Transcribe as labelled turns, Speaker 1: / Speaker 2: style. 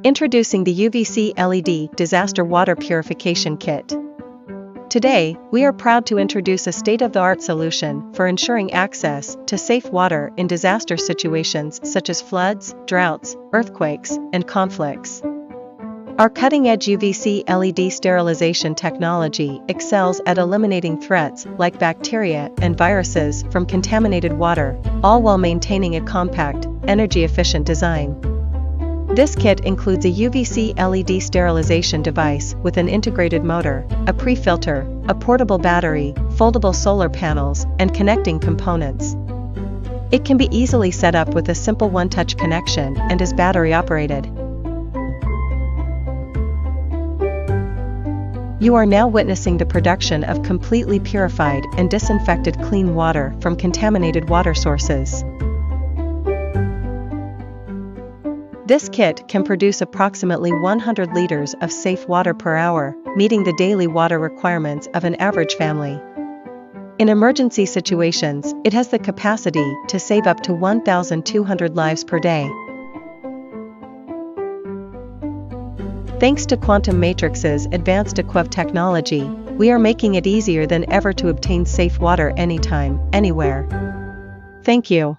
Speaker 1: Introducing the UVC LED Disaster Water Purification Kit. Today, we are proud to introduce a state-of-the-art solution for ensuring access to safe water in disaster situations such as floods, droughts, earthquakes, and conflicts. Our cutting-edge UVC LED sterilization technology excels at eliminating threats like bacteria and viruses from contaminated water, all while maintaining a compact, energy-efficient design. This kit includes a UVC LED sterilization device with an integrated motor, a pre-filter, a portable battery, foldable solar panels, and connecting components. It can be easily set up with a simple one-touch connection and is battery-operated. You are now witnessing the production of completely purified and disinfected clean water from contaminated water sources. This kit can produce approximately 100 liters of safe water per hour, meeting the daily water requirements of an average family. In emergency situations, it has the capacity to save up to 1,200 lives per day. Thanks to Quantum Matrix's advanced Equiv technology, we are making it easier than ever to obtain safe water anytime, anywhere. Thank you.